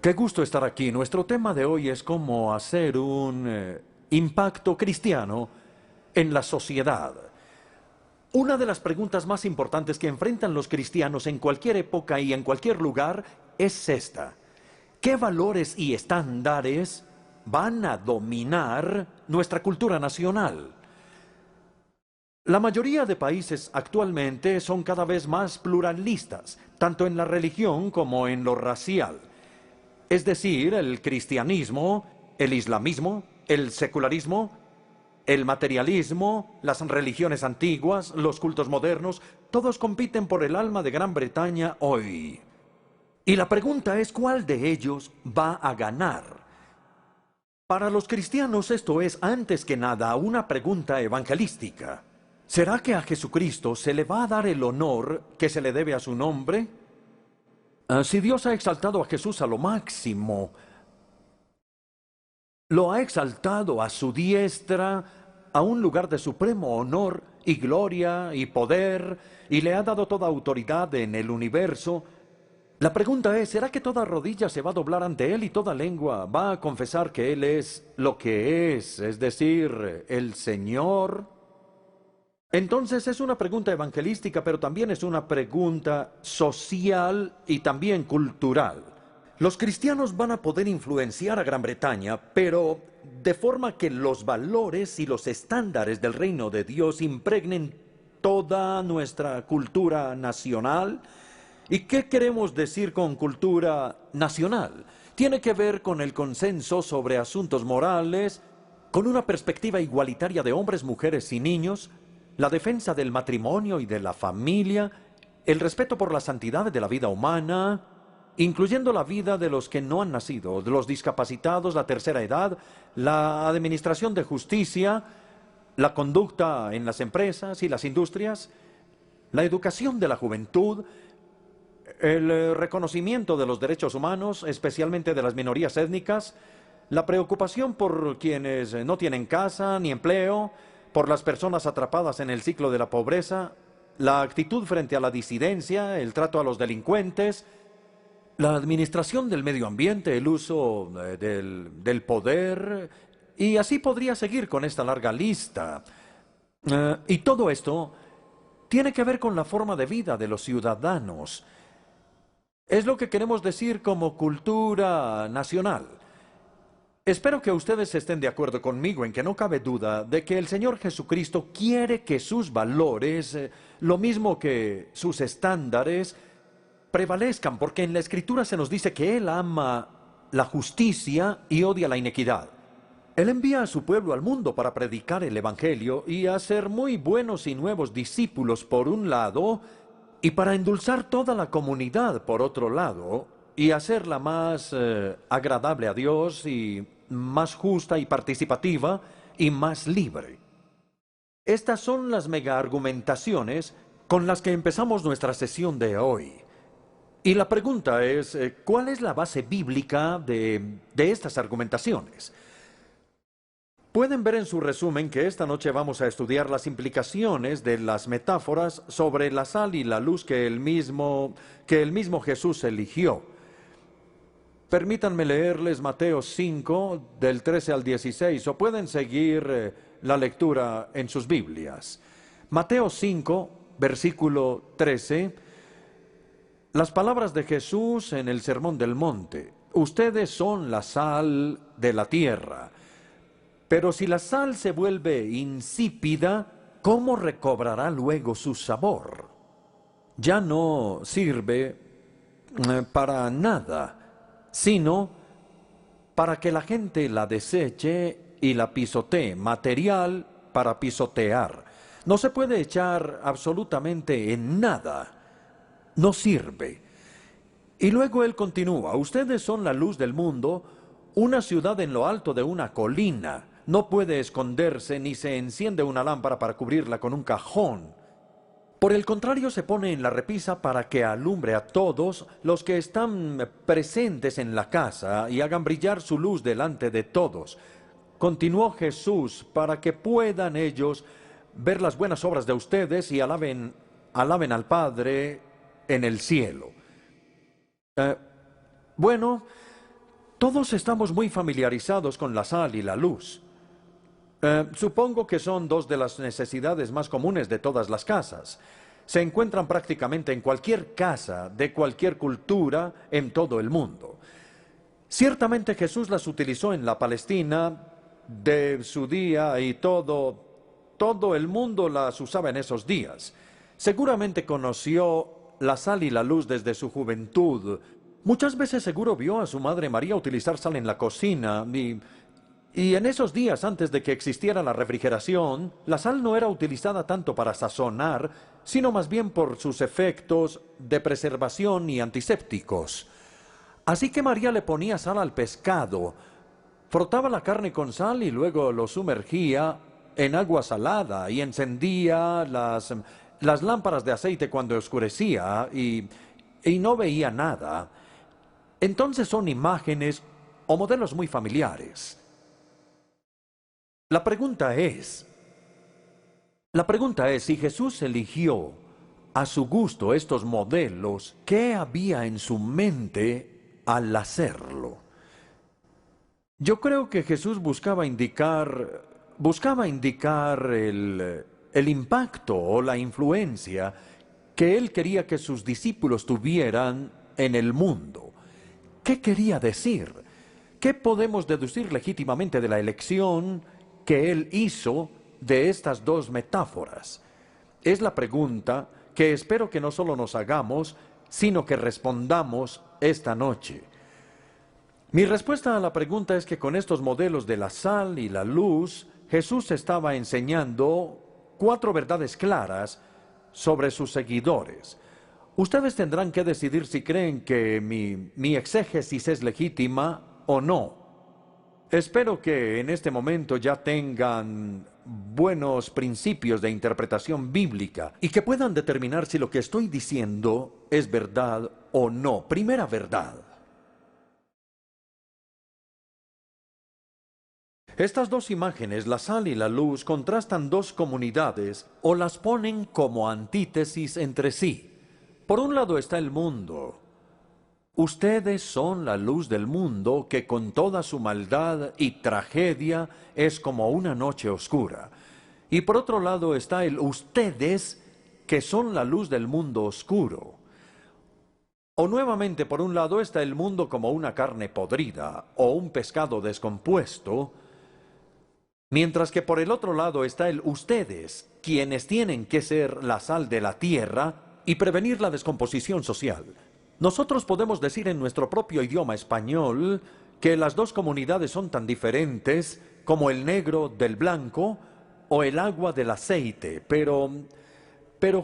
Qué gusto estar aquí. Nuestro tema de hoy es cómo hacer un impacto cristiano en la sociedad. Una de las preguntas más importantes que enfrentan los cristianos en cualquier época y en cualquier lugar es esta. ¿Qué valores y estándares van a dominar nuestra cultura nacional? La mayoría de países actualmente son cada vez más pluralistas, tanto en la religión como en lo racial. Es decir, el cristianismo, el islamismo, el secularismo, el materialismo, las religiones antiguas, los cultos modernos, todos compiten por el alma de Gran Bretaña hoy. Y la pregunta es, ¿cuál de ellos va a ganar? Para los cristianos esto es, antes que nada, una pregunta evangelística. ¿Será que a Jesucristo se le va a dar el honor que se le debe a su nombre? Si Dios ha exaltado a Jesús a lo máximo, lo ha exaltado a su diestra, a un lugar de supremo honor y gloria y poder, y le ha dado toda autoridad en el universo. La pregunta es, ¿será que toda rodilla se va a doblar ante Él y toda lengua va a confesar que Él es lo que es decir, el Señor? Entonces es una pregunta evangelística, pero también es una pregunta social y también cultural. Los cristianos van a poder influenciar a Gran Bretaña, pero de forma que los valores y los estándares del reino de Dios impregnen toda nuestra cultura nacional. ¿Y qué queremos decir con cultura nacional? Tiene que ver con el consenso sobre asuntos morales, con una perspectiva igualitaria de hombres, mujeres y niños, la defensa del matrimonio y de la familia, el respeto por la santidad de la vida humana, incluyendo la vida de los que no han nacido, de los discapacitados, la tercera edad, la administración de justicia, la conducta en las empresas y las industrias, la educación de la juventud, el reconocimiento de los derechos humanos, especialmente de las minorías étnicas, la preocupación por quienes no tienen casa ni empleo, por las personas atrapadas en el ciclo de la pobreza, la actitud frente a la disidencia, el trato a los delincuentes, la administración del medio ambiente, el uso del poder, y así podría seguir con esta larga lista. Y todo esto tiene que ver con la forma de vida de los ciudadanos. Es lo que queremos decir como cultura nacional. Espero que ustedes estén de acuerdo conmigo en que no cabe duda de que el Señor Jesucristo quiere que sus valores, lo mismo que sus estándares, prevalezcan, porque en la Escritura se nos dice que Él ama la justicia y odia la iniquidad. Él envía a su pueblo al mundo para predicar el Evangelio y hacer muy buenos y nuevos discípulos por un lado, y para endulzar toda la comunidad por otro lado, y hacerla más agradable a Dios y más justa y participativa y más libre. Estas son las mega argumentaciones con las que empezamos nuestra sesión de hoy. Y la pregunta es, ¿cuál es la base bíblica de estas argumentaciones? Pueden ver en su resumen que esta noche vamos a estudiar las implicaciones de las metáforas sobre la sal y la luz que el mismo Jesús eligió. Permítanme leerles Mateo 5, del 13 al 16, o pueden seguir la lectura en sus Biblias. Mateo 5, versículo 13, las palabras de Jesús en el Sermón del Monte. Ustedes son la sal de la tierra. Pero si la sal se vuelve insípida, ¿cómo recobrará luego su sabor? Ya no sirve para nada, sino para que la gente la deseche y la pisotee, material para pisotear. No se puede echar absolutamente en nada, no sirve. Y luego él continúa, ustedes son la luz del mundo, una ciudad en lo alto de una colina. No puede esconderse ni se enciende una lámpara para cubrirla con un cajón. Por el contrario, se pone en la repisa para que alumbre a todos los que están presentes en la casa y hagan brillar su luz delante de todos. Continuó Jesús para que puedan ellos ver las buenas obras de ustedes y alaben al Padre en el cielo. Bueno, Todos estamos muy familiarizados con la sal y la luz. Supongo que son dos de las necesidades más comunes de todas las casas. Se encuentran prácticamente en cualquier casa de cualquier cultura en todo el mundo. Ciertamente Jesús las utilizó en la Palestina de su día y todo el mundo las usaba en esos días. Seguramente conoció la sal y la luz desde su juventud. Muchas veces seguro vio a su madre María utilizar sal en la cocina y en esos días antes de que existiera la refrigeración, la sal no era utilizada tanto para sazonar, sino más bien por sus efectos de preservación y antisépticos. Así que María le ponía sal al pescado, frotaba la carne con sal y luego lo sumergía en agua salada y encendía las lámparas de aceite cuando oscurecía y no veía nada. Entonces son imágenes o modelos muy familiares. La pregunta es si Jesús eligió a su gusto estos modelos, ¿qué había en su mente al hacerlo? Yo creo que Jesús buscaba indicar el impacto o la influencia que él quería que sus discípulos tuvieran en el mundo. ¿Qué quería decir? ¿Qué podemos deducir legítimamente de la elección que él hizo de estas dos metáforas? Es la pregunta que espero que no solo nos hagamos, sino que respondamos esta noche. Mi respuesta a la pregunta es que con estos modelos de la sal y la luz, Jesús estaba enseñando 4 verdades claras sobre sus seguidores. Ustedes tendrán que decidir si creen que mi exégesis es legítima o no. Espero que en este momento ya tengan buenos principios de interpretación bíblica y que puedan determinar si lo que estoy diciendo es verdad o no. Primera verdad. Estas dos imágenes, la sal y la luz, contrastan dos comunidades o las ponen como antítesis entre sí. Por un lado está el mundo. Ustedes son la luz del mundo que con toda su maldad y tragedia es como una noche oscura. Y por otro lado está el ustedes que son la luz del mundo oscuro. O nuevamente por un lado está el mundo como una carne podrida o un pescado descompuesto, mientras que por el otro lado está el ustedes, quienes tienen que ser la sal de la tierra y prevenir la descomposición social. Nosotros podemos decir en nuestro propio idioma español que las dos comunidades son tan diferentes como el negro del blanco o el agua del aceite, pero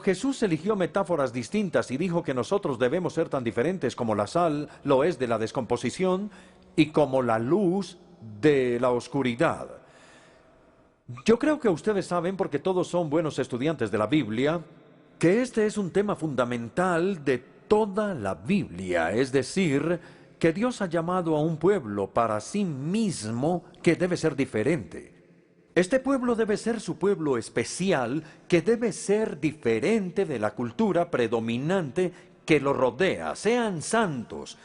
Jesús eligió metáforas distintas y dijo que nosotros debemos ser tan diferentes como la sal lo es de la descomposición y como la luz de la oscuridad. Yo creo que ustedes saben, porque todos son buenos estudiantes de la Biblia, que este es un tema fundamental de toda la Biblia, es decir, que Dios ha llamado a un pueblo para sí mismo que debe ser diferente. Este pueblo debe ser su pueblo especial, que debe ser diferente de la cultura predominante que lo rodea. Sean santos,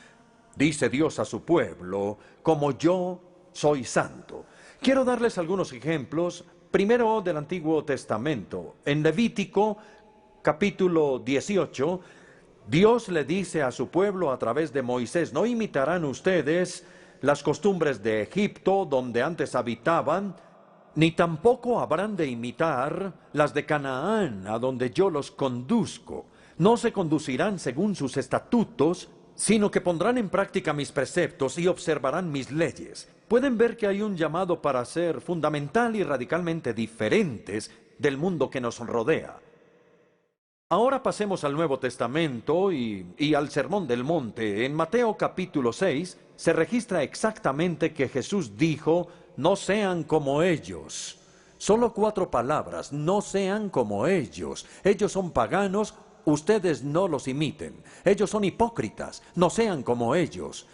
dice Dios a su pueblo, como yo soy santo. Quiero darles algunos ejemplos, primero del Antiguo Testamento. En Levítico, capítulo 18, Dios le dice a su pueblo a través de Moisés: no imitarán ustedes las costumbres de Egipto, donde antes habitaban, ni tampoco habrán de imitar las de Canaán, a donde yo los conduzco. No se conducirán según sus estatutos, sino que pondrán en práctica mis preceptos y observarán mis leyes. Pueden ver que hay un llamado para ser fundamental y radicalmente diferentes del mundo que nos rodea. Ahora pasemos al Nuevo Testamento y al Sermón del Monte. En Mateo capítulo 6 se registra exactamente que Jesús dijo: no sean como ellos. Solo 4 palabras: no sean como ellos. Ellos son paganos, ustedes no los imiten. Ellos son hipócritas, no sean como ellos.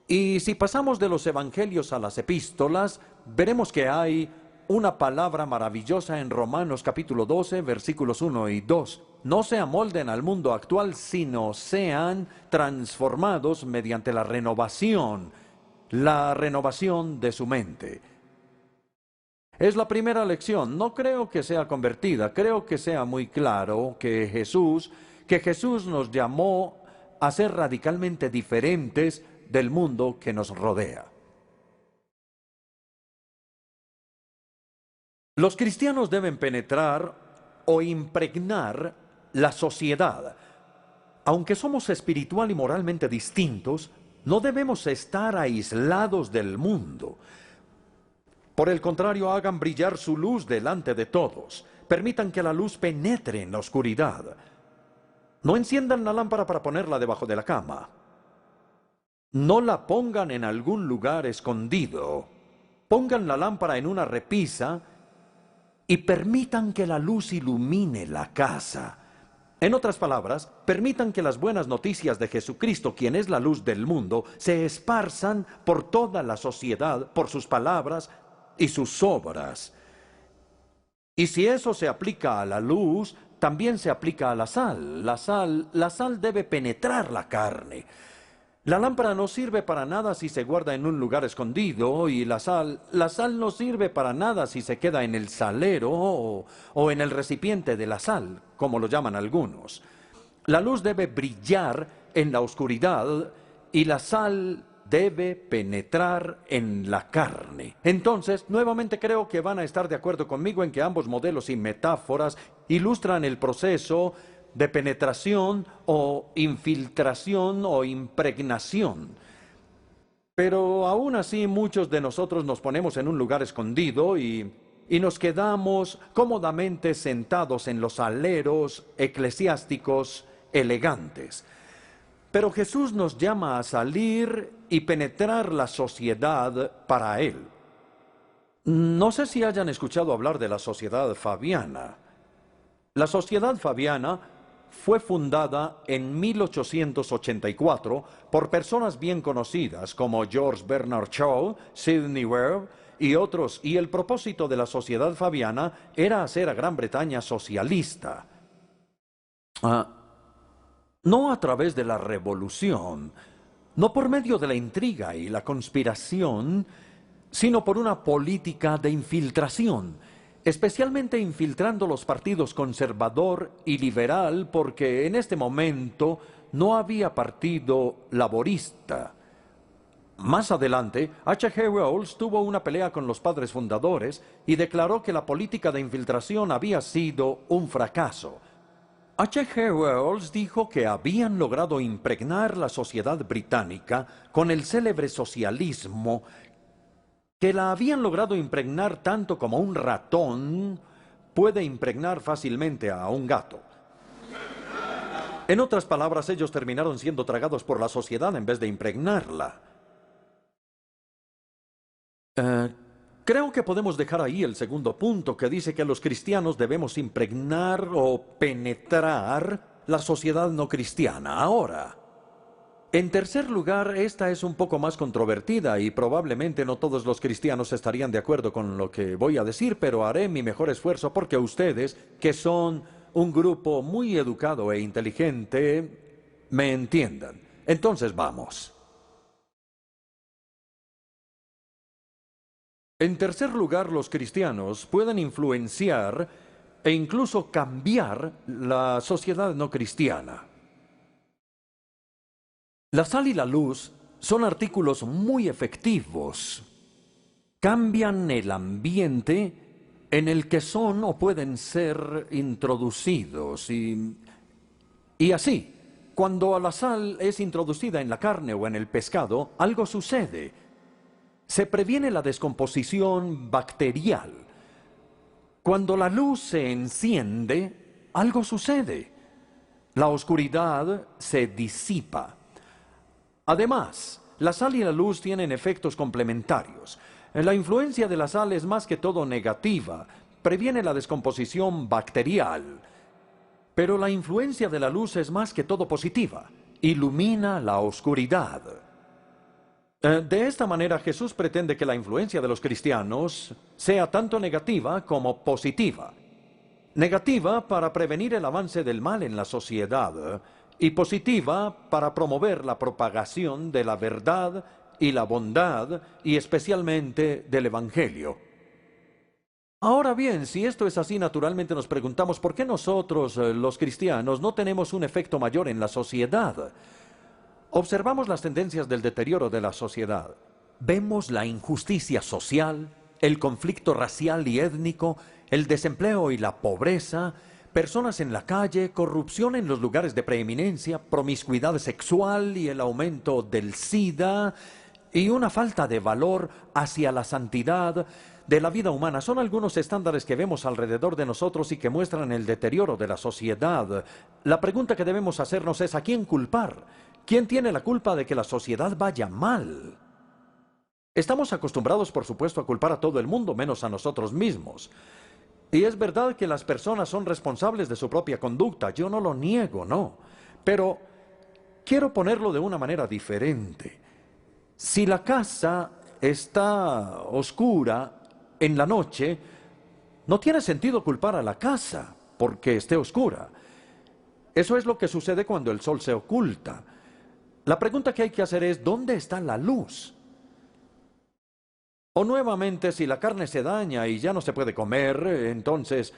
Y si pasamos de los evangelios a las epístolas, veremos que hay una palabra maravillosa en Romanos capítulo 12, versículos 1 y 2. No se amolden al mundo actual, sino sean transformados mediante la renovación. la renovación de su mente. Es la primera lección. No creo que sea convertida. Creo que sea muy claro que Jesús nos llamó a ser radicalmente diferentes del mundo que nos rodea. Los cristianos deben penetrar o impregnar la sociedad. Aunque somos espiritual y moralmente distintos, no debemos estar aislados del mundo. Por el contrario, hagan brillar su luz delante de todos. Permitan que la luz penetre en la oscuridad. No enciendan la lámpara para ponerla debajo de la cama. No la pongan en algún lugar escondido. Pongan la lámpara en una repisa y permitan que la luz ilumine la casa. En otras palabras, permitan que las buenas noticias de Jesucristo, quien es la luz del mundo, se esparzan por toda la sociedad, por sus palabras y sus obras. Y si eso se aplica a la luz, también se aplica a la sal. La sal debe penetrar la carne. La lámpara no sirve para nada si se guarda en un lugar escondido, y la sal no sirve para nada si se queda en el salero o en el recipiente de la sal, como lo llaman algunos. La luz debe brillar en la oscuridad y la sal debe penetrar en la carne. Entonces, nuevamente creo que van a estar de acuerdo conmigo en que ambos modelos y metáforas ilustran el proceso de penetración o infiltración o impregnación. Pero aún así muchos de nosotros nos ponemos en un lugar escondido y nos quedamos cómodamente sentados en los aleros eclesiásticos elegantes. Pero Jesús nos llama a salir y penetrar la sociedad para Él. No sé si hayan escuchado hablar de la Sociedad Fabiana. La Sociedad Fabiana fue fundada en 1884 por personas bien conocidas como George Bernard Shaw, Sidney Ware y otros, y el propósito de la Sociedad Fabiana era hacer a Gran Bretaña socialista. No a través de la revolución, no por medio de la intriga y la conspiración, sino por una política de infiltración, especialmente infiltrando los partidos conservador y liberal, porque en este momento no había partido laborista. Más adelante, H.G. Wells tuvo una pelea con los padres fundadores y declaró que la política de infiltración había sido un fracaso. H.G. Wells dijo que habían logrado impregnar la sociedad británica con el célebre socialismo, que la habían logrado impregnar tanto como un ratón puede impregnar fácilmente a un gato. En otras palabras, ellos terminaron siendo tragados por la sociedad en vez de impregnarla. Creo que podemos dejar ahí el segundo punto, que dice que los cristianos debemos impregnar o penetrar la sociedad no cristiana. Ahora, en tercer lugar, esta es un poco más controvertida y probablemente no todos los cristianos estarían de acuerdo con lo que voy a decir, pero haré mi mejor esfuerzo porque ustedes, que son un grupo muy educado e inteligente, me entiendan. Entonces vamos. En tercer lugar, los cristianos pueden influenciar e incluso cambiar la sociedad no cristiana. La sal y la luz son artículos muy efectivos. Cambian el ambiente en el que son o pueden ser introducidos. Y así, cuando la sal es introducida en la carne o en el pescado, algo sucede. Se previene la descomposición bacterial. Cuando la luz se enciende, algo sucede. La oscuridad se disipa. Además, la sal y la luz tienen efectos complementarios. La influencia de la sal es más que todo negativa. Previene la descomposición bacterial. Pero la influencia de la luz es más que todo positiva. Ilumina la oscuridad. De esta manera, Jesús pretende que la influencia de los cristianos sea tanto negativa como positiva. Negativa para prevenir el avance del mal en la sociedad y positiva para promover la propagación de la verdad y la bondad, y especialmente del Evangelio. Ahora bien, si esto es así, naturalmente nos preguntamos por qué nosotros, los cristianos, no tenemos un efecto mayor en la sociedad. Observamos las tendencias del deterioro de la sociedad. Vemos la injusticia social, el conflicto racial y étnico, el desempleo y la pobreza, personas en la calle, corrupción en los lugares de preeminencia, promiscuidad sexual y el aumento del SIDA, y una falta de valor hacia la santidad de la vida humana. Son algunos estándares que vemos alrededor de nosotros y que muestran el deterioro de la sociedad. La pregunta que debemos hacernos es: ¿a quién culpar? ¿Quién tiene la culpa de que la sociedad vaya mal? Estamos acostumbrados, por supuesto, a culpar a todo el mundo, menos a nosotros mismos. Y es verdad que las personas son responsables de su propia conducta, yo no lo niego, no. Pero quiero ponerlo de una manera diferente. Si la casa está oscura en la noche, no tiene sentido culpar a la casa porque esté oscura. Eso es lo que sucede cuando el sol se oculta. La pregunta que hay que hacer es: ¿dónde está la luz? O nuevamente, si la carne se daña y ya no se puede comer, entonces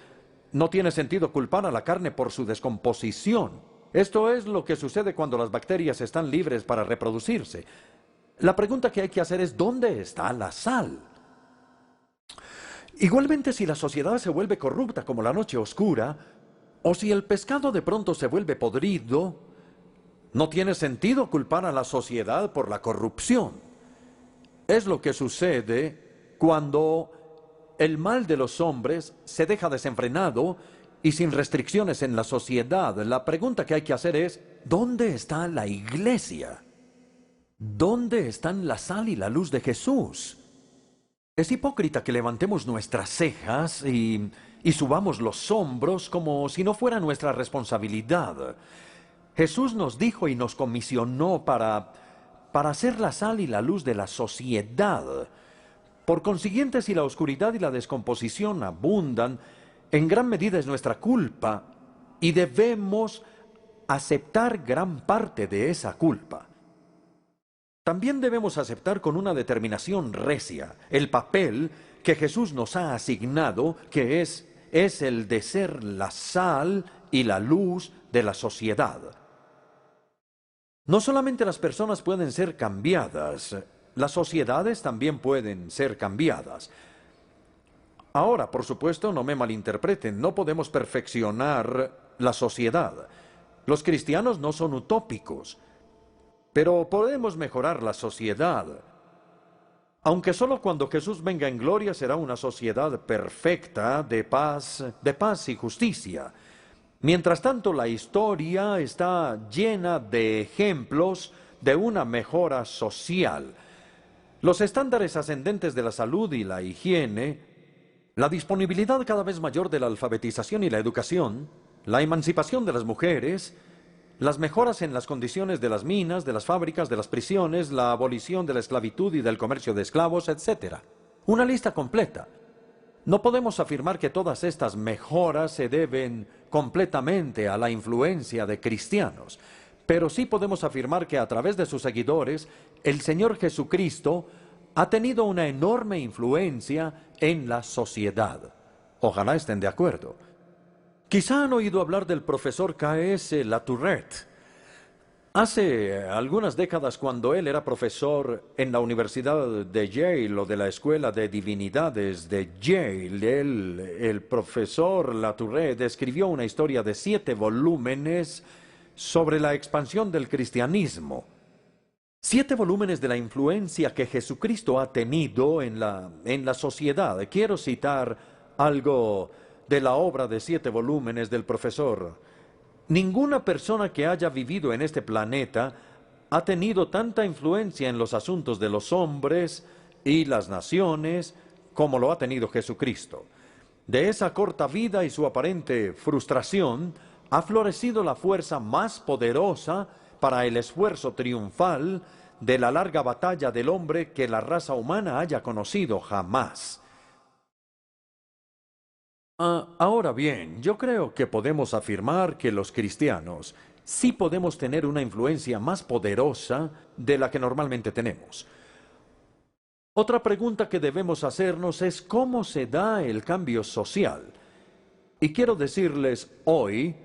no tiene sentido culpar a la carne por su descomposición. Esto es lo que sucede cuando las bacterias están libres para reproducirse. La pregunta que hay que hacer es: ¿dónde está la sal? Igualmente, si la sociedad se vuelve corrupta como la noche oscura, o si el pescado de pronto se vuelve podrido, no tiene sentido culpar a la sociedad por la corrupción. Es lo que sucede cuando el mal de los hombres se deja desenfrenado y sin restricciones en la sociedad. La pregunta que hay que hacer es: ¿dónde está la iglesia? ¿Dónde están la sal y la luz de Jesús? Es hipócrita que levantemos nuestras cejas y subamos los hombros como si no fuera nuestra responsabilidad. Jesús nos dijo y nos comisionó para ser la sal y la luz de la sociedad. Por consiguiente, si la oscuridad y la descomposición abundan, en gran medida es nuestra culpa y debemos aceptar gran parte de esa culpa. También debemos aceptar con una determinación recia el papel que Jesús nos ha asignado, que es el de ser la sal y la luz de la sociedad. No solamente las personas pueden ser cambiadas, las sociedades también pueden ser cambiadas. Ahora, por supuesto, no me malinterpreten, no podemos perfeccionar la sociedad. Los cristianos no son utópicos, pero podemos mejorar la sociedad. Aunque solo cuando Jesús venga en gloria será una sociedad perfecta de paz y justicia. Mientras tanto, la historia está llena de ejemplos de una mejora social. Los estándares ascendentes de la salud y la higiene, la disponibilidad cada vez mayor de la alfabetización y la educación, la emancipación de las mujeres, las mejoras en las condiciones de las minas, de las fábricas, de las prisiones, la abolición de la esclavitud y del comercio de esclavos, etc. Una lista completa. No podemos afirmar que todas estas mejoras se deben completamente a la influencia de cristianos, pero sí podemos afirmar que a través de sus seguidores, el Señor Jesucristo ha tenido una enorme influencia en la sociedad. Ojalá estén de acuerdo. Quizá han oído hablar del profesor K.S. Latourette. Hace algunas décadas, cuando él era profesor en la Universidad de Yale o de la Escuela de Divinidades de Yale, el profesor Latourette escribió una historia de 7 volúmenes sobre la expansión del cristianismo. 7 volúmenes de la influencia que Jesucristo ha tenido en la sociedad. Quiero citar algo de la obra de 7 volúmenes del profesor. Ninguna persona que haya vivido en este planeta ha tenido tanta influencia en los asuntos de los hombres y las naciones como lo ha tenido Jesucristo. De esa corta vida y su aparente frustración ha florecido la fuerza más poderosa para el esfuerzo triunfal de la larga batalla del hombre que la raza humana haya conocido jamás. Ahora bien, yo creo que podemos afirmar que los cristianos sí podemos tener una influencia más poderosa de la que normalmente tenemos. Otra pregunta que debemos hacernos es cómo se da el cambio social. Y quiero decirles hoy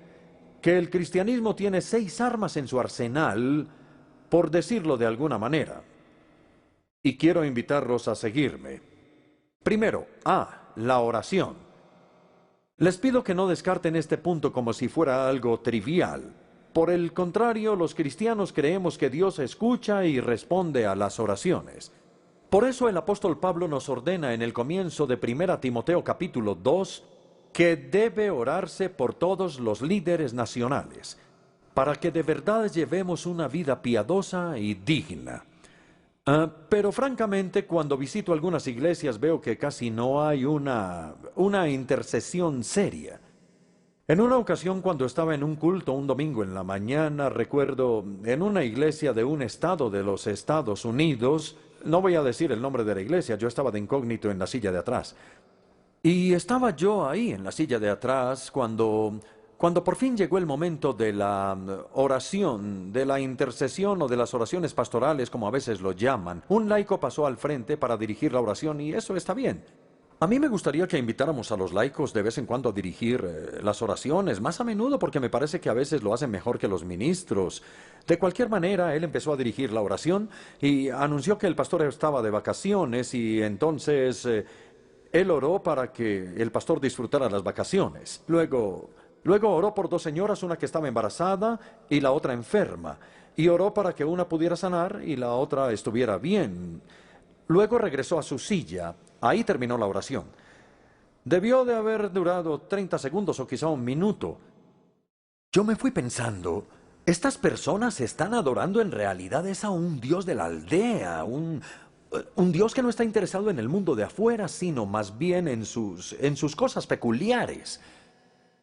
que el cristianismo tiene 6 armas en su arsenal, por decirlo de alguna manera. Y quiero invitarlos a seguirme. Primero, la oración. Les pido que no descarten este punto como si fuera algo trivial. Por el contrario, los cristianos creemos que Dios escucha y responde a las oraciones. Por eso el apóstol Pablo nos ordena en el comienzo de 1 Timoteo capítulo 2 que debe orarse por todos los líderes nacionales, para que de verdad llevemos una vida piadosa y digna. Pero francamente, cuando visito algunas iglesias veo que casi no hay una intercesión seria. En una ocasión, cuando estaba en un culto un domingo en la mañana, recuerdo, en una iglesia de un estado de los Estados Unidos, no voy a decir el nombre de la iglesia, yo estaba de incógnito en la silla de atrás. Y estaba yo ahí en la silla de atrás cuando por fin llegó el momento de la oración, de la intercesión o de las oraciones pastorales, como a veces lo llaman. Un laico pasó al frente para dirigir la oración y eso está bien. A mí me gustaría que invitáramos a los laicos de vez en cuando a dirigir las oraciones, más a menudo porque me parece que a veces lo hacen mejor que los ministros. De cualquier manera, él empezó a dirigir la oración y anunció que el pastor estaba de vacaciones y entonces él oró para que el pastor disfrutara las vacaciones. Luego oró por 2 señoras, una que estaba embarazada y la otra enferma, y oró para que una pudiera sanar y la otra estuviera bien. Luego regresó a su silla. Ahí terminó la oración. Debió de haber durado 30 segundos o quizá 1 minuto. Yo me fui pensando, estas personas están adorando en realidad a un Dios de la aldea, un Dios que no está interesado en el mundo de afuera, sino más bien en sus cosas peculiares.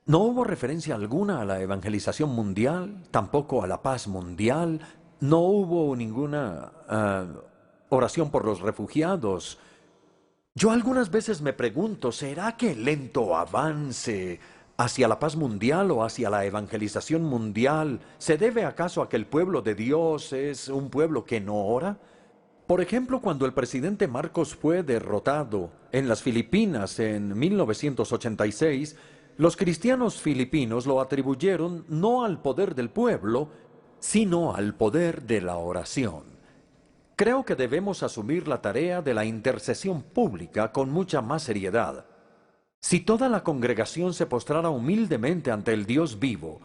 No hubo referencia alguna a la evangelización mundial, tampoco a la paz mundial, no hubo ninguna oración por los refugiados. Yo algunas veces me pregunto, ¿será que el lento avance hacia la paz mundial o hacia la evangelización mundial se debe acaso a que el pueblo de Dios es un pueblo que no ora? Por ejemplo, cuando el presidente Marcos fue derrotado en las Filipinas en 1986, los cristianos filipinos lo atribuyeron no al poder del pueblo, sino al poder de la oración. Creo que debemos asumir la tarea de la intercesión pública con mucha más seriedad. Si toda la congregación se postrara humildemente ante el Dios vivo,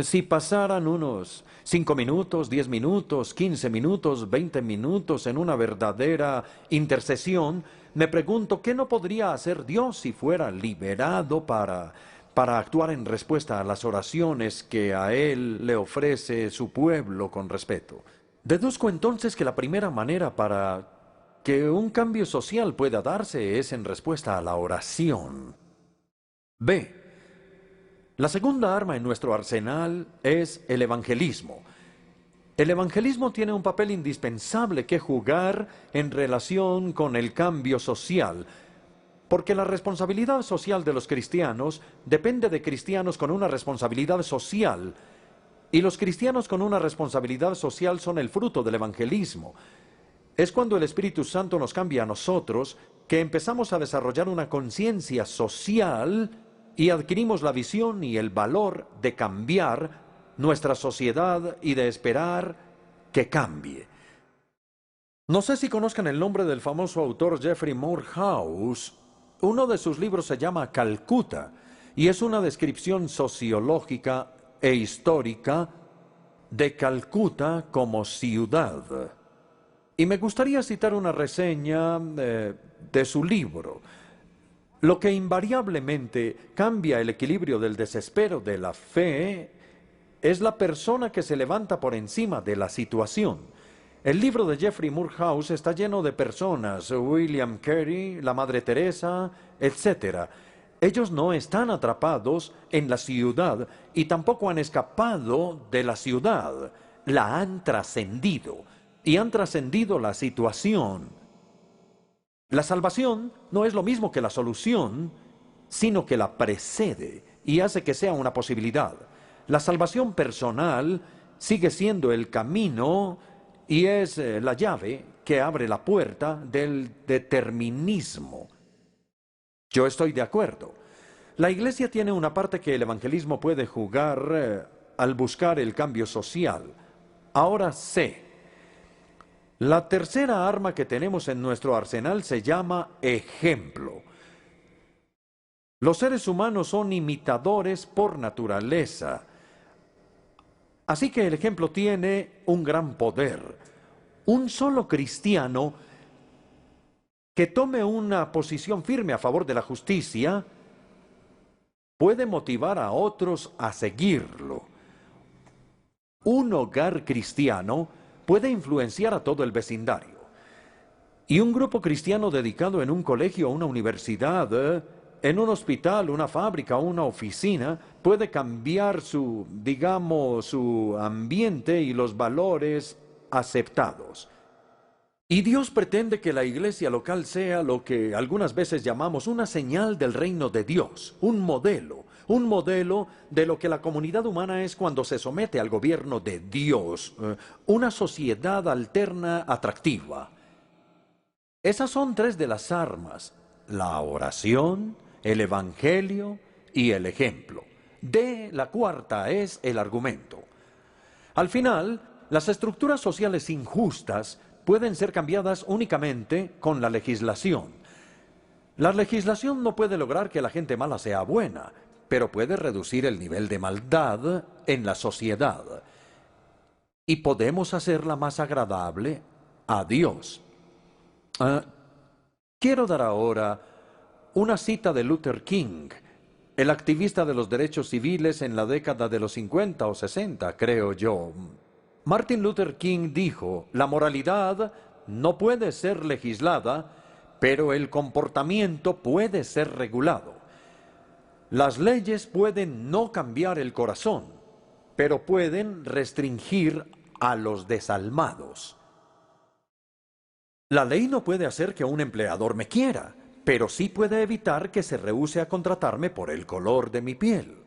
si pasaran unos 5 minutos, 10 minutos, 15 minutos, 20 minutos en una verdadera intercesión, me pregunto, ¿qué no podría hacer Dios si fuera liberado para actuar en respuesta a las oraciones que a Él le ofrece su pueblo con respeto? Deduzco entonces que la primera manera para que un cambio social pueda darse es en respuesta a la oración. B. La segunda arma en nuestro arsenal es el evangelismo. El evangelismo tiene un papel indispensable que jugar en relación con el cambio social, porque la responsabilidad social de los cristianos depende de cristianos con una responsabilidad social, y los cristianos con una responsabilidad social son el fruto del evangelismo. Es cuando el Espíritu Santo nos cambia a nosotros que empezamos a desarrollar una conciencia social y adquirimos la visión y el valor de cambiar nuestra sociedad y de esperar que cambie. No sé si conozcan el nombre del famoso autor Jeffrey Morehouse. Uno de sus libros se llama Calcuta y es una descripción sociológica e histórica de Calcuta como ciudad. Y me gustaría citar una reseña de su libro. Lo que invariablemente cambia el equilibrio del desespero de la fe es la persona que se levanta por encima de la situación. El libro de Jeffrey Morehouse está lleno de personas, William Carey, la Madre Teresa, etc. Ellos no están atrapados en la ciudad y tampoco han escapado de la ciudad. La han trascendido y han trascendido la situación. La salvación no es lo mismo que la solución, sino que la precede y hace que sea una posibilidad. La salvación personal sigue siendo el camino y es la llave que abre la puerta del determinismo. Yo estoy de acuerdo. La Iglesia tiene una parte que el evangelismo puede jugar al buscar el cambio social. Ahora sé. La tercera arma que tenemos en nuestro arsenal se llama ejemplo. Los seres humanos son imitadores por naturaleza. Así que el ejemplo tiene un gran poder. Un solo cristiano que tome una posición firme a favor de la justicia puede motivar a otros a seguirlo. Un hogar cristiano puede influenciar a todo el vecindario. Y un grupo cristiano dedicado en un colegio o una universidad, en un hospital, una fábrica o una oficina, puede cambiar su ambiente y los valores aceptados. Y Dios pretende que la iglesia local sea lo que algunas veces llamamos una señal del reino de Dios, un modelo de lo que la comunidad humana es cuando se somete al gobierno de Dios, una sociedad alterna atractiva. Esas son tres de las armas: la oración, el evangelio y el ejemplo. La cuarta es el argumento. Al final, las estructuras sociales injustas pueden ser cambiadas únicamente con la legislación. La legislación no puede lograr que la gente mala sea buena, pero puede reducir el nivel de maldad en la sociedad. Y podemos hacerla más agradable a Dios. Quiero dar ahora una cita de Luther King, el activista de los derechos civiles en la década de los 50 o 60, creo yo. Martin Luther King dijo: la moralidad no puede ser legislada, pero el comportamiento puede ser regulado. Las leyes pueden no cambiar el corazón, pero pueden restringir a los desalmados. La ley no puede hacer que un empleador me quiera, pero sí puede evitar que se rehúse a contratarme por el color de mi piel.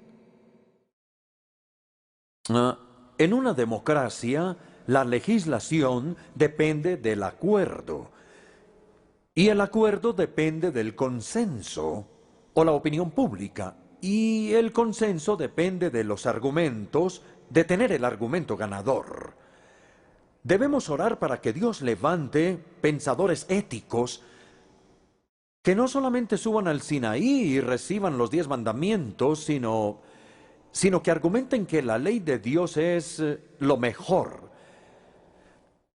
En una democracia, la legislación depende del acuerdo, y el acuerdo depende del consenso o la opinión pública, y el consenso depende de los argumentos, de tener el argumento ganador. Debemos orar para que Dios levante pensadores éticos que no solamente suban al Sinaí y reciban los 10 mandamientos, sino que argumenten que la ley de Dios es lo mejor.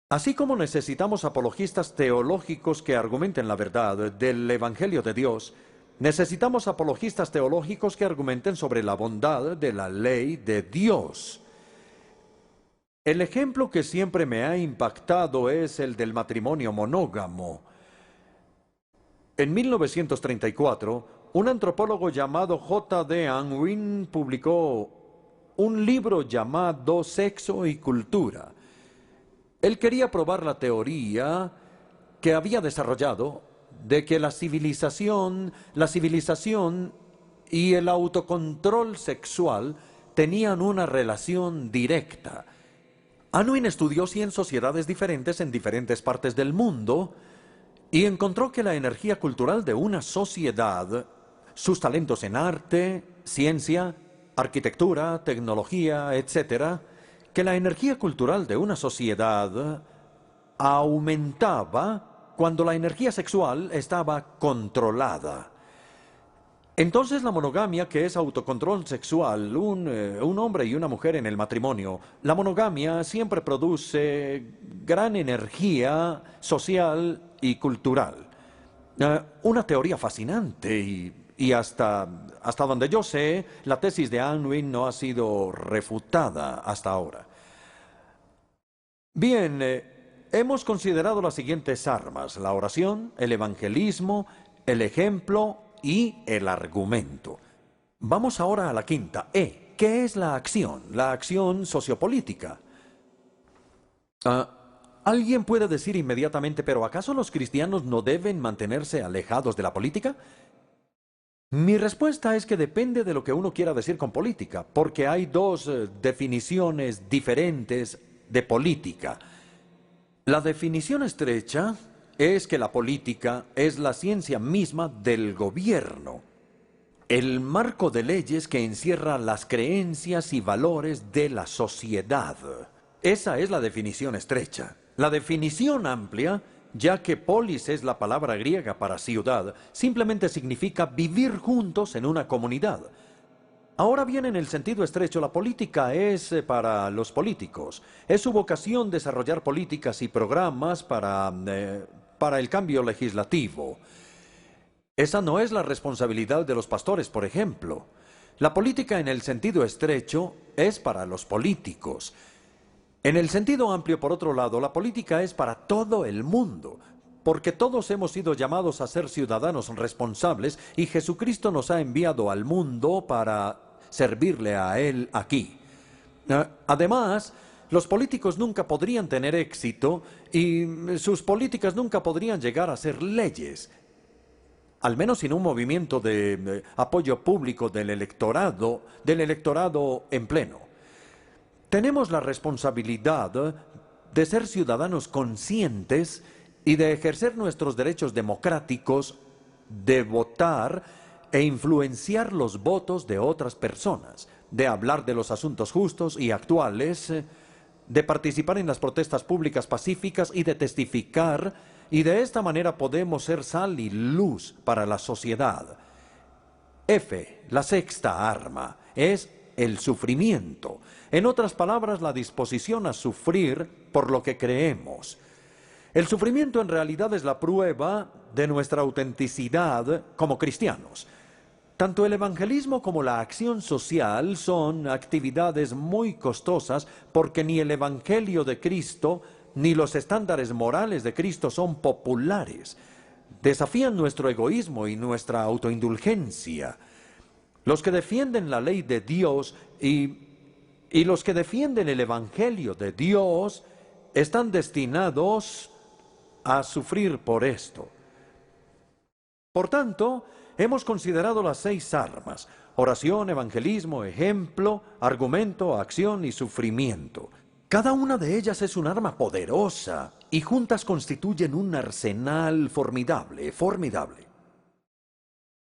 Así como necesitamos apologistas teológicos que argumenten la verdad del Evangelio de Dios, necesitamos apologistas teológicos que argumenten sobre la bondad de la ley de Dios. El ejemplo que siempre me ha impactado es el del matrimonio monógamo. En 1934, un antropólogo llamado J.D. Unwin publicó un libro llamado Sexo y Cultura. Él quería probar la teoría que había desarrollado de que la civilización y el autocontrol sexual tenían una relación directa. Unwin estudió 100 sociedades diferentes en diferentes partes del mundo y encontró que la energía cultural de una sociedad, sus talentos en arte, ciencia, arquitectura, tecnología, etc., que la energía cultural de una sociedad aumentaba cuando la energía sexual estaba controlada. Entonces la monogamia, que es autocontrol sexual, un hombre y una mujer en el matrimonio, la monogamia siempre produce gran energía social y cultural. Una teoría fascinante y hasta donde yo sé, la tesis de Unwin no ha sido refutada hasta ahora. Bien, hemos considerado las siguientes armas: la oración, el evangelismo, el ejemplo y el argumento. Vamos ahora a la quinta, E. ¿Qué es la acción? La acción sociopolítica. Alguien puede decir inmediatamente: ¿pero acaso los cristianos no deben mantenerse alejados de la política? Mi respuesta es que depende de lo que uno quiera decir con política, porque hay dos definiciones diferentes de política. La definición estrecha es que la política es la ciencia misma del gobierno, el marco de leyes que encierra las creencias y valores de la sociedad. Esa es la definición estrecha. La definición amplia, ya que polis es la palabra griega para ciudad, simplemente significa vivir juntos en una comunidad. Ahora bien, en el sentido estrecho, la política es para los políticos. Es su vocación desarrollar políticas y programas para el cambio legislativo. Esa no es la responsabilidad de los pastores, por ejemplo. La política en el sentido estrecho es para los políticos. En el sentido amplio, por otro lado, la política es para todo el mundo, porque todos hemos sido llamados a ser ciudadanos responsables y Jesucristo nos ha enviado al mundo para servirle a Él aquí. Además, los políticos nunca podrían tener éxito y sus políticas nunca podrían llegar a ser leyes, al menos sin un movimiento de apoyo público del electorado en pleno. Tenemos la responsabilidad de ser ciudadanos conscientes y de ejercer nuestros derechos democráticos, de votar e influenciar los votos de otras personas, de hablar de los asuntos justos y actuales, de participar en las protestas públicas pacíficas y de testificar, y de esta manera podemos ser sal y luz para la sociedad. F, la sexta arma, es el sufrimiento. En otras palabras, la disposición a sufrir por lo que creemos. El sufrimiento en realidad es la prueba de nuestra autenticidad como cristianos. Tanto el evangelismo como la acción social son actividades muy costosas porque ni el evangelio de Cristo ni los estándares morales de Cristo son populares. Desafían nuestro egoísmo y nuestra autoindulgencia. Los que defienden la ley de Dios y los que defienden el evangelio de Dios están destinados a sufrir por esto. Por tanto, hemos considerado las 6 armas: oración, evangelismo, ejemplo, argumento, acción y sufrimiento. Cada una de ellas es un arma poderosa y juntas constituyen un arsenal formidable.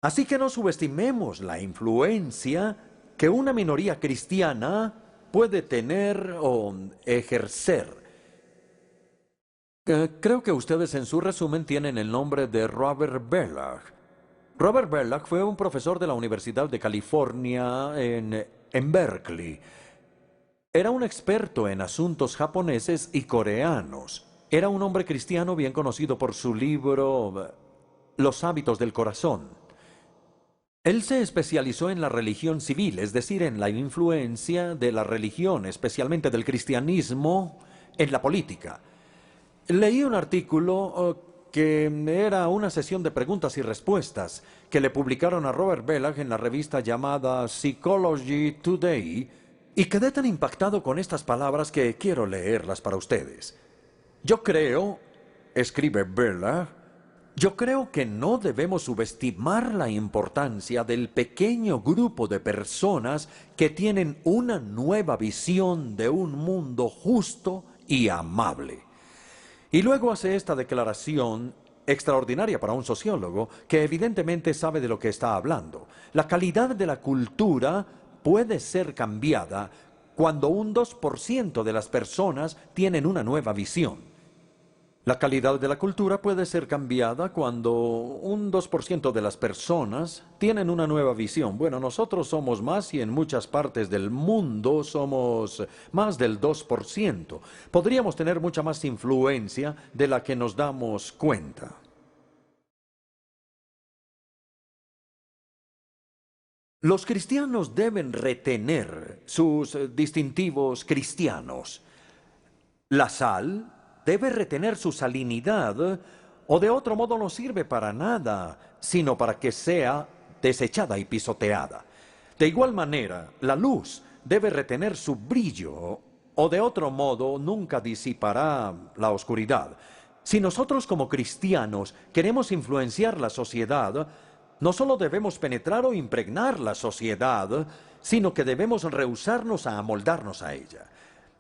Así que no subestimemos la influencia que una minoría cristiana puede tener o ejercer. Creo que ustedes en su resumen tienen el nombre de Robert Bellah. Robert Bellah fue un profesor de la Universidad de California en Berkeley. Era un experto en asuntos japoneses y coreanos. Era un hombre cristiano bien conocido por su libro Los hábitos del corazón. Él se especializó en la religión civil, es decir, en la influencia de la religión, especialmente del cristianismo, en la política. Leí un artículo que era una sesión de preguntas y respuestas que le publicaron a Robert Bellah en la revista llamada Psychology Today, y quedé tan impactado con estas palabras que quiero leerlas para ustedes. Yo creo, escribe Bellah, yo creo que no debemos subestimar la importancia del pequeño grupo de personas que tienen una nueva visión de un mundo justo y amable. Y luego hace esta declaración extraordinaria para un sociólogo que evidentemente sabe de lo que está hablando. La calidad de la cultura puede ser cambiada cuando un 2% de las personas tienen una nueva visión. La calidad de la cultura puede ser cambiada cuando un 2% de las personas tienen una nueva visión. Bueno, nosotros somos más y en muchas partes del mundo somos más del 2%. Podríamos tener mucha más influencia de la que nos damos cuenta. Los cristianos deben retener sus distintivos cristianos. La sal debe retener su salinidad, o de otro modo no sirve para nada, sino para que sea desechada y pisoteada. De igual manera, la luz debe retener su brillo, o de otro modo nunca disipará la oscuridad. Si nosotros como cristianos queremos influenciar la sociedad, no solo debemos penetrar o impregnar la sociedad, sino que debemos rehusarnos a amoldarnos a ella.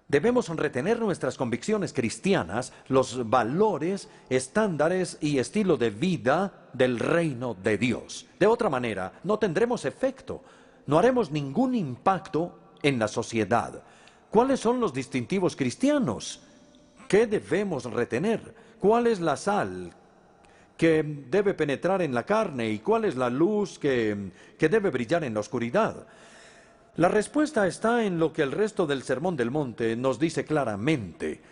Debemos retener nuestras convicciones cristianas, los valores, estándares y estilo de vida del reino de Dios. De otra manera, no tendremos efecto, no haremos ningún impacto en la sociedad. ¿Cuáles son los distintivos cristianos? ¿Qué debemos retener? ¿Cuál es la sal que debe penetrar en la carne y cuál es la luz que debe brillar en la oscuridad? La respuesta está en lo que el resto del Sermón del Monte nos dice claramente.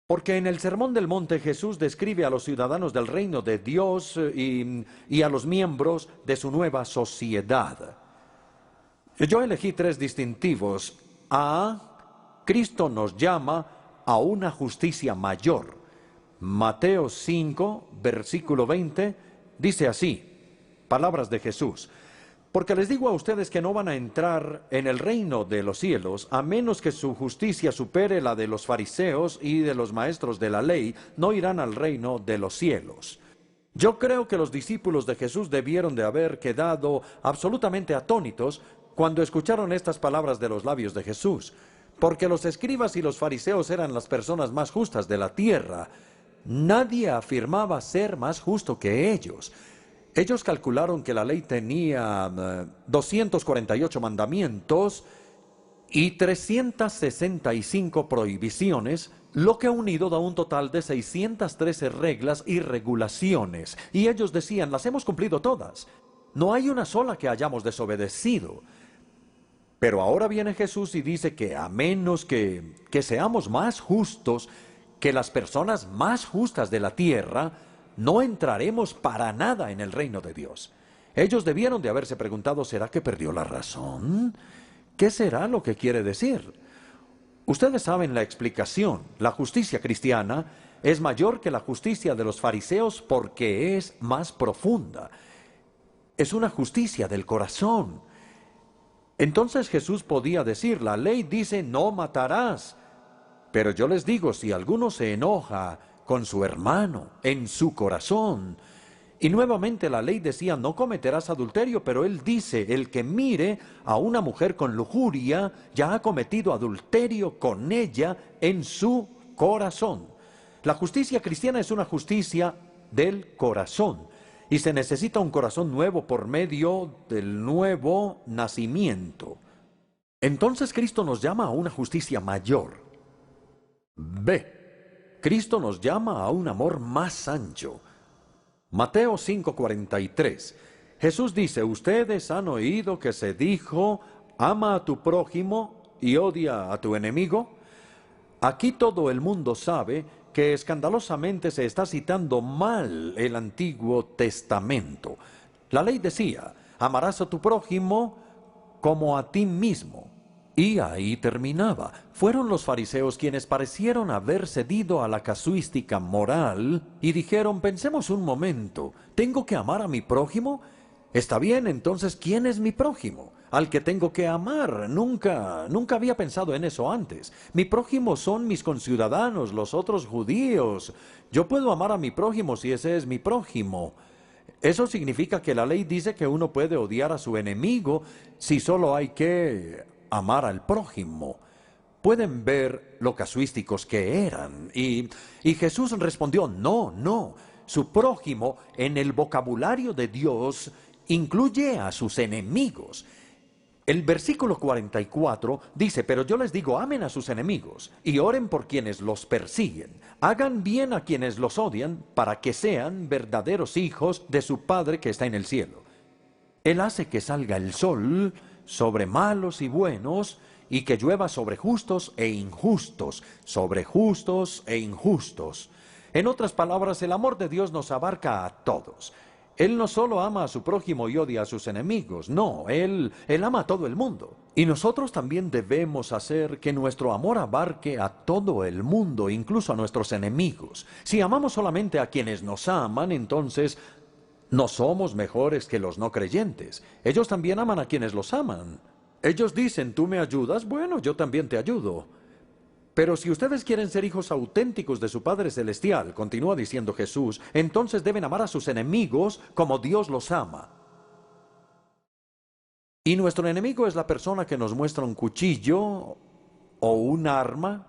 Porque en el Sermón del Monte Jesús describe a los ciudadanos del reino de Dios y a los miembros de su nueva sociedad. Yo elegí 3 distintivos. Cristo nos llama a una justicia mayor. Mateo 5, versículo 20, dice así, palabras de Jesús. Porque les digo a ustedes que no van a entrar en el reino de los cielos, a menos que su justicia supere la de los fariseos y de los maestros de la ley, no irán al reino de los cielos. Yo creo que los discípulos de Jesús debieron de haber quedado absolutamente atónitos cuando escucharon estas palabras de los labios de Jesús, porque los escribas y los fariseos eran las personas más justas de la tierra. Nadie afirmaba ser más justo que ellos. Ellos calcularon que la ley tenía 248 mandamientos y 365 prohibiciones, lo que unido da un total de 613 reglas y regulaciones. Y ellos decían, las hemos cumplido todas. No hay una sola que hayamos desobedecido. Pero ahora viene Jesús y dice que a menos que seamos más justos que las personas más justas de la tierra, no entraremos para nada en el reino de Dios. Ellos debieron de haberse preguntado, ¿será que perdió la razón? ¿Qué será lo que quiere decir? Ustedes saben la explicación. La justicia cristiana es mayor que la justicia de los fariseos porque es más profunda. Es una justicia del corazón. Entonces Jesús podía decir, la ley dice, no matarás. Pero yo les digo, si alguno se enoja con su hermano, en su corazón. Y nuevamente la ley decía, no cometerás adulterio, pero él dice, el que mire a una mujer con lujuria, ya ha cometido adulterio con ella en su corazón. La justicia cristiana es una justicia del corazón, y se necesita un corazón nuevo por medio del nuevo nacimiento. Entonces Cristo nos llama a una justicia mayor. Cristo nos llama a un amor más ancho. Mateo 5:43. Jesús dice, ustedes han oído que se dijo, ama a tu prójimo y odia a tu enemigo. Aquí todo el mundo sabe que escandalosamente se está citando mal el Antiguo Testamento. La ley decía, amarás a tu prójimo como a ti mismo. Y ahí terminaba. Fueron los fariseos quienes parecieron haber cedido a la casuística moral y dijeron, pensemos un momento, ¿tengo que amar a mi prójimo? Está bien, entonces, ¿quién es mi prójimo? Al que tengo que amar. Nunca había pensado en eso antes. Mi prójimo son mis conciudadanos, los otros judíos. Yo puedo amar a mi prójimo si ese es mi prójimo. Eso significa que la ley dice que uno puede odiar a su enemigo si solo hay que amar al prójimo. Pueden ver lo casuísticos que eran. Y Jesús respondió, no. Su prójimo en el vocabulario de Dios incluye a sus enemigos. El versículo 44 dice, pero yo les digo, amen a sus enemigos y oren por quienes los persiguen. Hagan bien a quienes los odian para que sean verdaderos hijos de su Padre que está en el cielo. Él hace que salga el sol sobre malos y buenos, y que llueva sobre justos e injustos, sobre justos e injustos. En otras palabras, el amor de Dios nos abarca a todos. Él no solo ama a su prójimo y odia a sus enemigos, no, Él ama a todo el mundo. Y nosotros también debemos hacer que nuestro amor abarque a todo el mundo, incluso a nuestros enemigos. Si amamos solamente a quienes nos aman, entonces no somos mejores que los no creyentes. Ellos también aman a quienes los aman. Ellos dicen, tú me ayudas, bueno, yo también te ayudo. Pero si ustedes quieren ser hijos auténticos de su Padre Celestial, continúa diciendo Jesús, entonces deben amar a sus enemigos como Dios los ama. Y nuestro enemigo es la persona que nos muestra un cuchillo o un arma,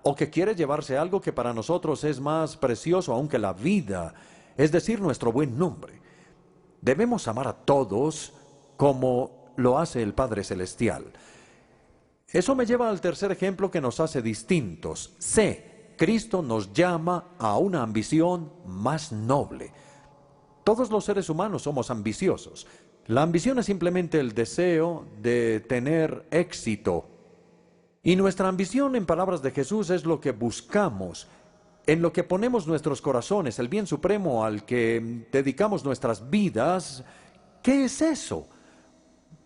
o que quiere llevarse algo que para nosotros es más precioso aún que la vida, es decir, nuestro buen nombre. Debemos amar a todos como lo hace el Padre Celestial. Eso me lleva al tercer ejemplo que nos hace distintos. Cristo nos llama a una ambición más noble. Todos los seres humanos somos ambiciosos. La ambición es simplemente el deseo de tener éxito. Y nuestra ambición, en palabras de Jesús, es lo que buscamos, en lo que ponemos nuestros corazones, el bien supremo al que dedicamos nuestras vidas. ¿Qué es eso?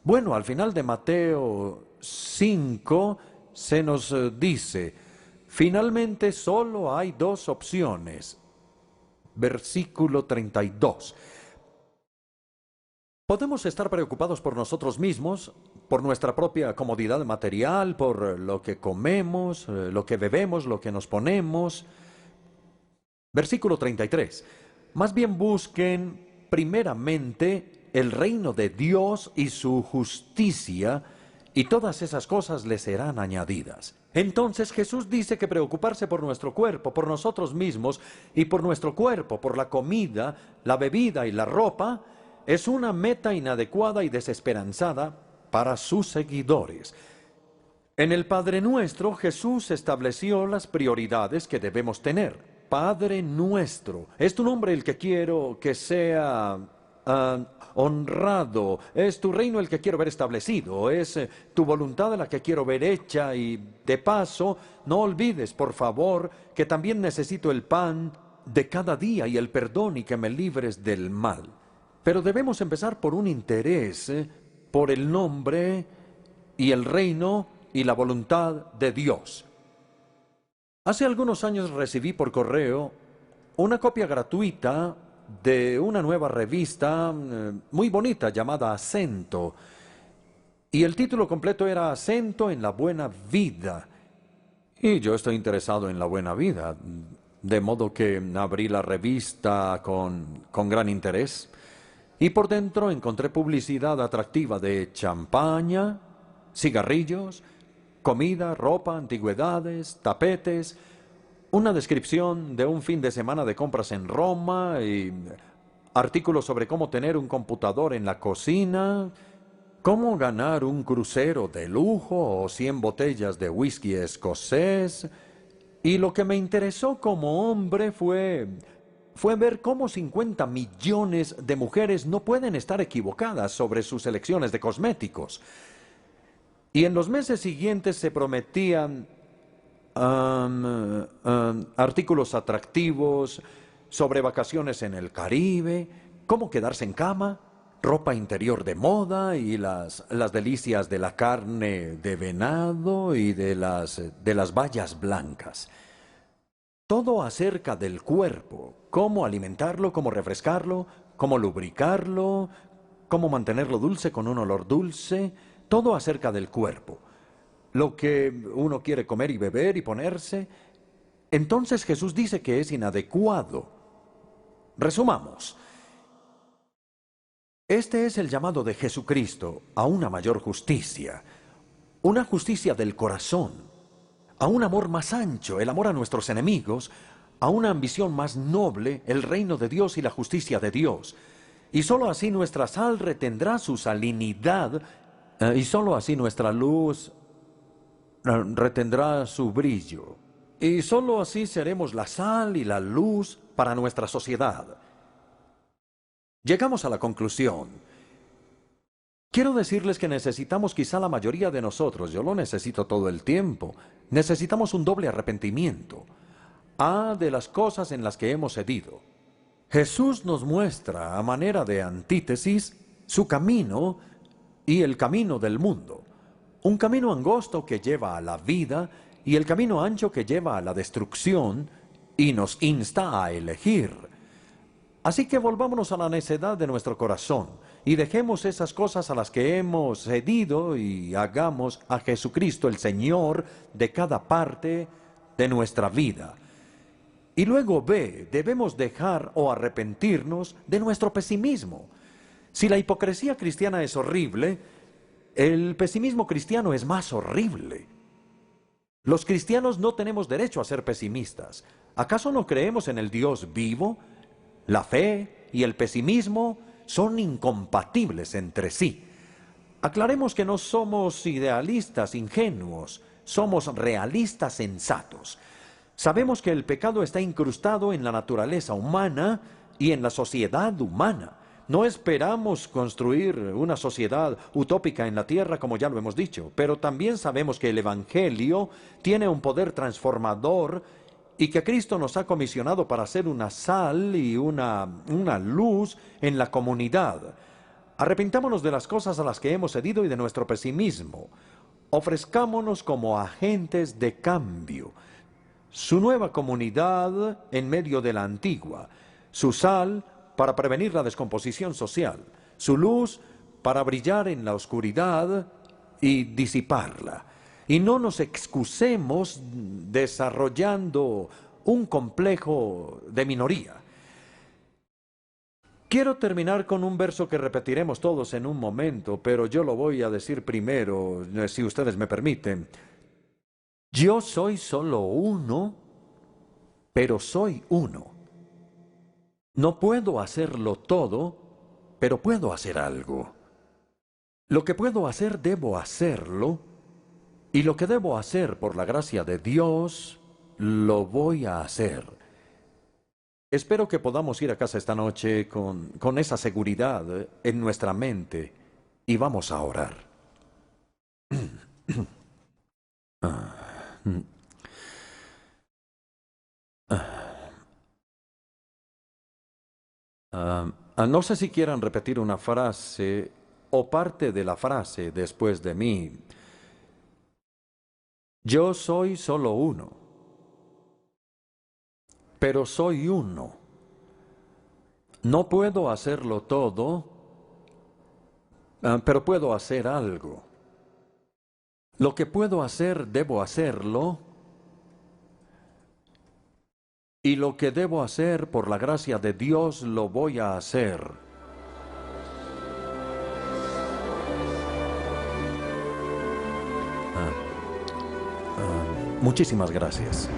Bueno, al final de Mateo 5 se nos dice, finalmente solo hay dos opciones. Versículo 32. Podemos estar preocupados por nosotros mismos, por nuestra propia comodidad material, por lo que comemos, lo que bebemos, lo que nos ponemos. Versículo 33. Más bien busquen primeramente el reino de Dios y su justicia, y todas esas cosas les serán añadidas. Entonces Jesús dice que preocuparse por nuestro cuerpo, por nosotros mismos y por nuestro cuerpo, por la comida, la bebida y la ropa, es una meta inadecuada y desesperanzada para sus seguidores. En el Padre Nuestro, Jesús estableció las prioridades que debemos tener. Padre Nuestro, es tu nombre el que quiero que sea honrado, es tu reino el que quiero ver establecido, es tu voluntad la que quiero ver hecha, y de paso, no olvides, por favor, que también necesito el pan de cada día y el perdón y que me libres del mal. Pero debemos empezar por un interés por el nombre y el reino y la voluntad de Dios. Hace algunos años recibí por correo una copia gratuita de una nueva revista muy bonita llamada Acento. Y el título completo era Acento en la Buena Vida. Y yo estoy interesado en la buena vida, de modo que abrí la revista con gran interés. Y por dentro encontré publicidad atractiva de champaña, cigarrillos, comida, ropa, antigüedades, tapetes, una descripción de un fin de semana de compras en Roma y artículos sobre cómo tener un computador en la cocina, cómo ganar un crucero de lujo o 100 botellas de whisky escocés. Y lo que me interesó como hombre fue ver cómo 50 millones de mujeres no pueden estar equivocadas sobre sus elecciones de cosméticos. Y en los meses siguientes se prometían artículos atractivos sobre vacaciones en el Caribe, cómo quedarse en cama, ropa interior de moda y las delicias de la carne de venado y de las bayas blancas. Todo acerca del cuerpo, cómo alimentarlo, cómo refrescarlo, cómo lubricarlo, cómo mantenerlo dulce con un olor dulce, todo acerca del cuerpo. Lo que uno quiere comer y beber y ponerse. Entonces Jesús dice que es inadecuado. Resumamos. Este es el llamado de Jesucristo a una mayor justicia, una justicia del corazón, a un amor más ancho, el amor a nuestros enemigos, a una ambición más noble, el reino de Dios y la justicia de Dios. Y sólo así nuestra sal retendrá su salinidad, y sólo así nuestra luz retendrá su brillo. Y sólo así seremos la sal y la luz para nuestra sociedad. Llegamos a la conclusión. Quiero decirles que necesitamos, quizá la mayoría de nosotros, yo lo necesito todo el tiempo, necesitamos un doble arrepentimiento. De las cosas en las que hemos cedido. Jesús nos muestra, a manera de antítesis, su camino y el camino del mundo. Un camino angosto que lleva a la vida y el camino ancho que lleva a la destrucción, y nos insta a elegir. Así que volvámonos a la necedad de nuestro corazón y dejemos esas cosas a las que hemos cedido y hagamos a Jesucristo el Señor de cada parte de nuestra vida. Y luego debemos dejar o arrepentirnos de nuestro pesimismo. Si la hipocresía cristiana es horrible, el pesimismo cristiano es más horrible. Los cristianos no tenemos derecho a ser pesimistas. ¿Acaso no creemos en el Dios vivo? La fe y el pesimismo son incompatibles entre sí. Aclaremos que no somos idealistas ingenuos, somos realistas sensatos. Sabemos que el pecado está incrustado en la naturaleza humana y en la sociedad humana. No esperamos construir una sociedad utópica en la tierra, como ya lo hemos dicho, pero también sabemos que el Evangelio tiene un poder transformador y que Cristo nos ha comisionado para ser una sal y una luz en la comunidad. Arrepintámonos de las cosas a las que hemos cedido y de nuestro pesimismo. Ofrezcámonos como agentes de cambio. Su nueva comunidad en medio de la antigua. Su sal para prevenir la descomposición social. Su luz para brillar en la oscuridad y disiparla. Y no nos excusemos desarrollando un complejo de minoría. Quiero terminar con un verso que repetiremos todos en un momento, pero yo lo voy a decir primero, si ustedes me permiten. Yo soy solo uno, pero soy uno. No puedo hacerlo todo, pero puedo hacer algo. Lo que puedo hacer, debo hacerlo, y lo que debo hacer por la gracia de Dios, lo voy a hacer. Espero que podamos ir a casa esta noche con esa seguridad en nuestra mente y vamos a orar. No sé si quieran repetir una frase o parte de la frase después de mí. Yo soy solo uno, pero soy uno. No puedo hacerlo todo, pero puedo hacer algo. Lo que puedo hacer, debo hacerlo. Y lo que debo hacer, por la gracia de Dios, lo voy a hacer. Muchísimas gracias.